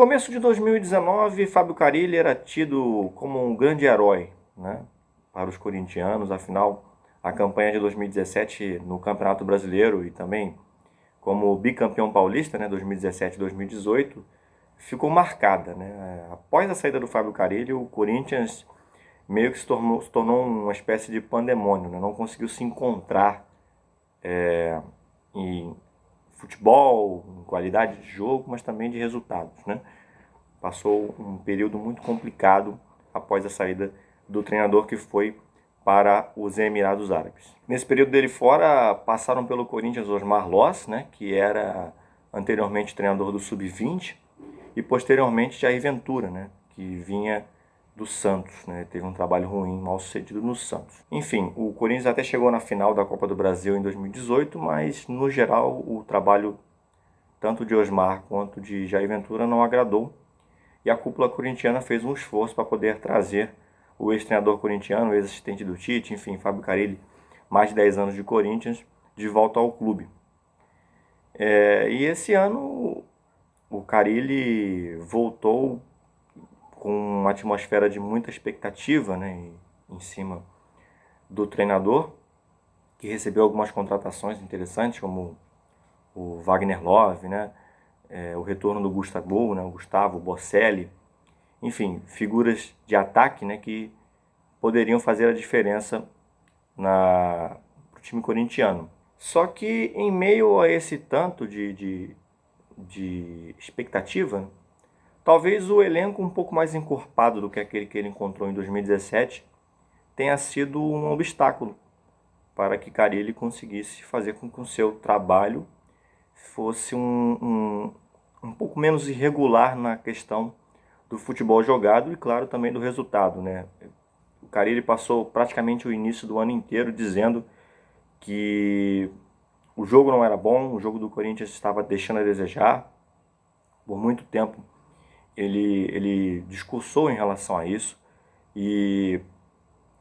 começo de 2019, Fábio Carille era tido como um grande herói, né, para os corintianos. Afinal, a campanha de 2017 no Campeonato Brasileiro e também como bicampeão paulista, né, 2017 e 2018, ficou marcada, né? Após a saída do Fábio Carille, o Corinthians meio que se tornou uma espécie de pandemônio, né? Não conseguiu se encontrar em futebol, em qualidade de jogo, mas também de resultados, né? Passou um período muito complicado após a saída do treinador que foi para os Emirados Árabes. Nesse período dele fora, passaram pelo Corinthians Osmar Loss, né, que era anteriormente treinador do Sub-20, e posteriormente Jair Ventura, né, que vinha do Santos, né, teve um trabalho ruim, mal sucedido no Santos. Enfim, o Corinthians até chegou na final da Copa do Brasil em 2018, mas no geral o trabalho tanto de Osmar quanto de Jair Ventura não agradou, e a cúpula corintiana fez um esforço para poder trazer o ex-treinador corintiano, o ex-assistente do Tite, enfim, Fábio Carille, mais de 10 anos de Corinthians, de volta ao clube. E esse ano o Carille voltou com uma atmosfera de muita expectativa, né, em cima do treinador, que recebeu algumas contratações interessantes, como o Wagner Love, né, o retorno do Gustavo, né, o Gustavo Bocelli, enfim, figuras de ataque, né, que poderiam fazer a diferença para o time corintiano. Só que em meio a esse tanto de expectativa, talvez o elenco um pouco mais encorpado do que aquele que ele encontrou em 2017 tenha sido um obstáculo para que Carille conseguisse fazer com que o seu trabalho fosse um pouco menos irregular na questão do futebol jogado e, claro, também do resultado, né? O Carille passou praticamente o início do ano inteiro dizendo que o jogo não era bom, o jogo do Corinthians estava deixando a desejar. Por muito tempo ele discursou em relação a isso e,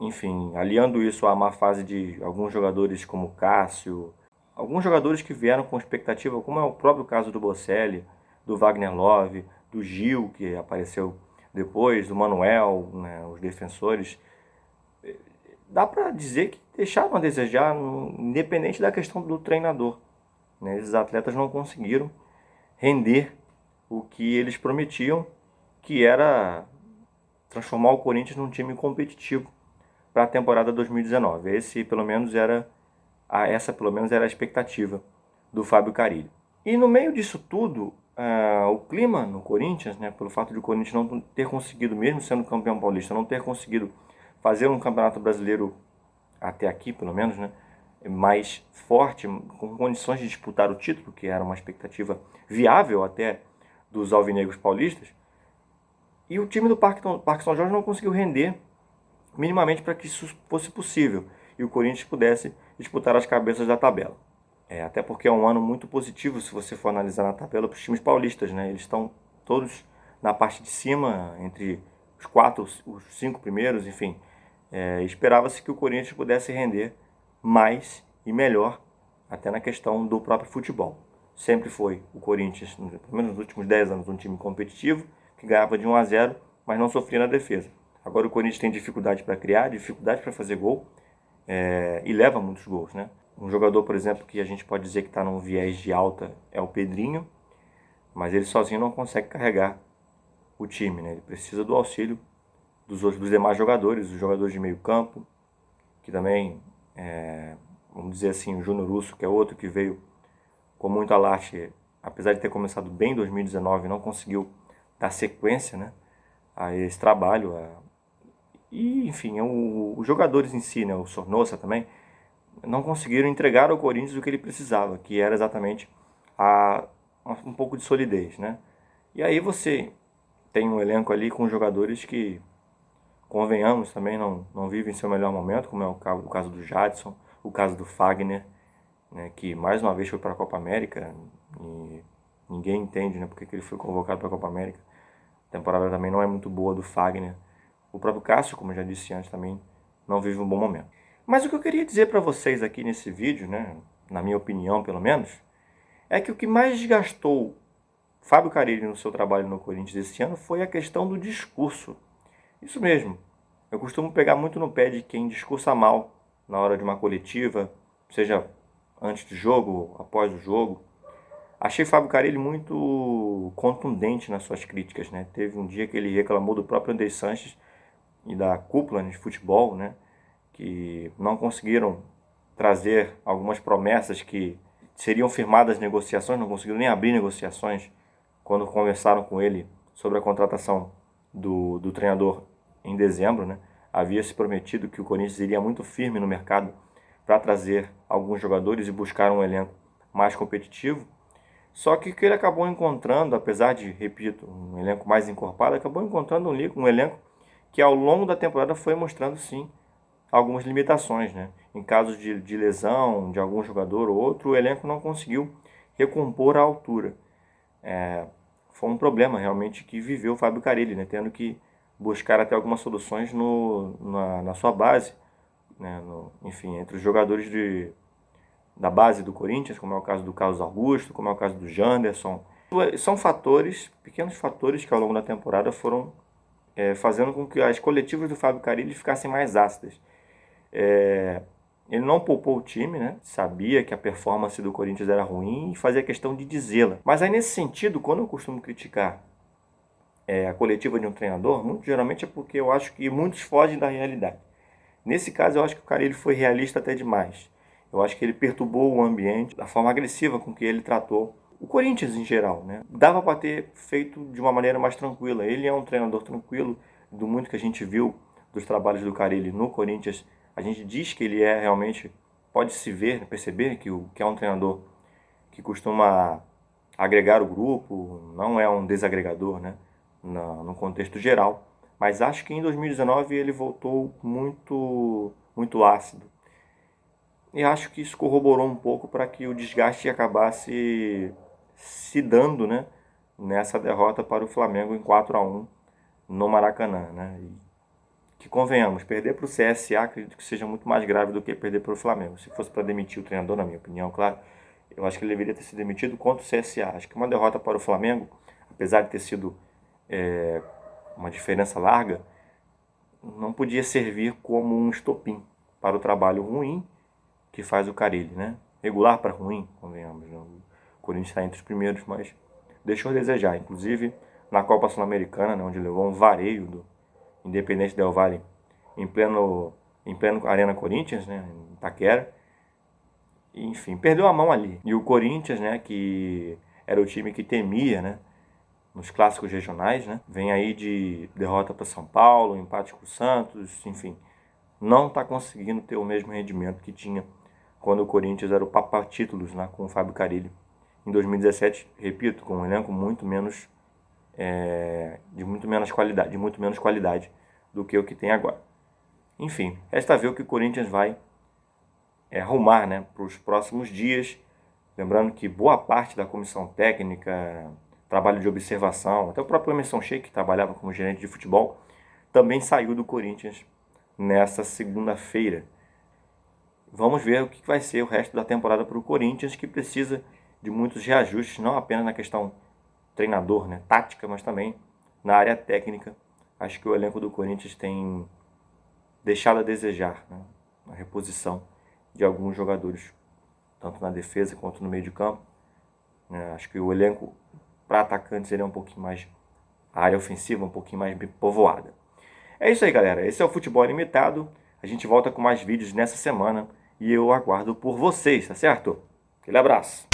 enfim, aliando isso à má fase de alguns jogadores como Cássio, alguns jogadores que vieram com expectativa, como é o próprio caso do Bocelli, do Wagner Love, do Gil, que apareceu depois, do Manuel, né, os defensores, dá para dizer que deixaram a desejar, independente da questão do treinador, né? Esses atletas não conseguiram render o que eles prometiam, que era transformar o Corinthians num time competitivo para a temporada 2019. Essa pelo menos era a expectativa do Fábio Carille. E no meio disso tudo, o clima no Corinthians, né, pelo fato de o Corinthians não ter conseguido, mesmo sendo campeão paulista, não ter conseguido fazer um campeonato brasileiro até aqui, pelo menos, né, mais forte, com condições de disputar o título, que era uma expectativa viável até dos alvinegros paulistas, e o time do Parque São Jorge não conseguiu render minimamente para que isso fosse possível e o Corinthians pudesse disputar as cabeças da tabela. Até porque é um ano muito positivo se você for analisar na tabela para os times paulistas, né? Eles estão todos na parte de cima, entre os 4, os 5 primeiros, enfim. Esperava-se que o Corinthians pudesse render mais e melhor, até na questão do próprio futebol. Sempre foi o Corinthians, pelo menos nos últimos 10 anos, um time competitivo, que ganhava de 1-0, mas não sofria na defesa. Agora o Corinthians tem dificuldade para criar, dificuldade para fazer gol, e leva muitos gols, né? Um jogador, por exemplo, que a gente pode dizer que está num viés de alta é o Pedrinho, mas ele sozinho não consegue carregar o time, né? Ele precisa do auxílio dos demais jogadores, os jogadores de meio campo, que também, vamos dizer assim, o Júnior Russo, que é outro que veio com muito alarde, apesar de ter começado bem em 2019, não conseguiu dar sequência, né, a esse trabalho. E, enfim, os jogadores em si, né, o Sornosa também, não conseguiram entregar ao Corinthians o que ele precisava, que era exatamente um pouco de solidez, né? E aí você tem um elenco ali com jogadores que, convenhamos, também não vivem seu melhor momento, como é o caso do Jadson, o caso do Fagner, né, que mais uma vez foi para a Copa América e ninguém entende, né, porque que ele foi convocado para a Copa América. A temporada também não é muito boa do Fagner. O próprio Cássio, como eu já disse antes, também não vive um bom momento. Mas o que eu queria dizer para vocês aqui nesse vídeo, né, na minha opinião pelo menos, é que o que mais desgastou Fábio Carille, no seu trabalho no Corinthians esse ano, foi a questão do discurso. Isso mesmo. Eu costumo pegar muito no pé de quem discursa mal na hora de uma coletiva, seja antes do jogo, após o jogo. Achei Fábio Carille muito contundente nas suas críticas, né? Teve um dia que ele reclamou do próprio André Sanches e da cúpula de futebol, né? Que não conseguiram trazer algumas promessas que seriam firmadas negociações, não conseguiram nem abrir negociações quando conversaram com ele sobre a contratação do treinador em dezembro, né? Havia se prometido que o Corinthians iria muito firme no mercado para trazer alguns jogadores e buscar um elenco mais competitivo. Só que o que ele acabou encontrando, apesar de, repito, um elenco mais encorpado, acabou encontrando um elenco que ao longo da temporada foi mostrando sim algumas limitações, né? Em casos de lesão de algum jogador ou outro, o elenco não conseguiu recompor a altura. Foi um problema realmente que viveu o Fábio Carille, né? Tendo que buscar até algumas soluções na sua base, né? Enfim, entre os jogadores da base do Corinthians, como é o caso do Carlos Augusto, como é o caso do Janderson. São fatores, pequenos fatores que ao longo da temporada foram fazendo com que as coletivas do Fábio Carille ficassem mais ácidas. Ele não poupou o time, né? Sabia que a performance do Corinthians era ruim e fazia questão de dizê-la. Mas aí nesse sentido, quando eu costumo criticar a coletiva de um treinador, muito geralmente é porque eu acho que muitos fogem da realidade. Nesse caso, eu acho que o Carille foi realista até demais. Eu acho que ele perturbou o ambiente da forma agressiva com que ele tratou o Corinthians em geral, né? Dava para ter feito de uma maneira mais tranquila. Ele é um treinador tranquilo, do muito que a gente viu dos trabalhos do Carille no Corinthians. A gente diz que ele é realmente, pode se ver, perceber que é um treinador que costuma agregar o grupo, não é um desagregador, né? No contexto geral. Mas acho que em 2019 ele voltou muito ácido. E acho que isso corroborou um pouco para que o desgaste acabasse se dando, né, nessa derrota para o Flamengo em 4-1 no Maracanã. Né? E que convenhamos, perder para o CSA acredito que seja muito mais grave do que perder para o Flamengo. Se fosse para demitir o treinador, na minha opinião, claro, eu acho que ele deveria ter sido demitido contra o CSA. Acho que uma derrota para o Flamengo, apesar de ter sido uma diferença larga, não podia servir como um estopim para o trabalho ruim que faz o Carille, né? Regular para ruim, convenhamos. Né? O Corinthians está entre os primeiros, mas deixou a desejar. Inclusive, na Copa Sul-Americana, né, onde levou um vareio do Independente Del Valle em pleno Arena Corinthians, né, em Itaquera. E, enfim, perdeu a mão ali. E o Corinthians, né, que era o time que temia, né, nos clássicos regionais, né, vem aí de derrota para São Paulo, empate com o Santos, enfim, não está conseguindo ter o mesmo rendimento que tinha quando o Corinthians era o papa-títulos, né, com o Fábio Carille. Em 2017, repito, com um elenco de muito menos qualidade do que o que tem agora. Enfim, resta ver o que o Corinthians vai arrumar, né, para os próximos dias. Lembrando que boa parte da comissão técnica, trabalho de observação, até o próprio Emerson Sheik, que trabalhava como gerente de futebol, também saiu do Corinthians nessa segunda-feira. Vamos ver o que vai ser o resto da temporada para o Corinthians, que precisa de muitos reajustes, não apenas na questão treinador, né, tática, mas também na área técnica. Acho que o elenco do Corinthians tem deixado a desejar, né, na reposição de alguns jogadores, tanto na defesa quanto no meio de campo. Acho que o elenco para atacantes seria um pouquinho mais, a área ofensiva um pouquinho mais povoada. É isso aí, galera. Esse é o Futebol Ilimitado. A gente volta com mais vídeos nessa semana e eu aguardo por vocês, tá certo? Aquele abraço.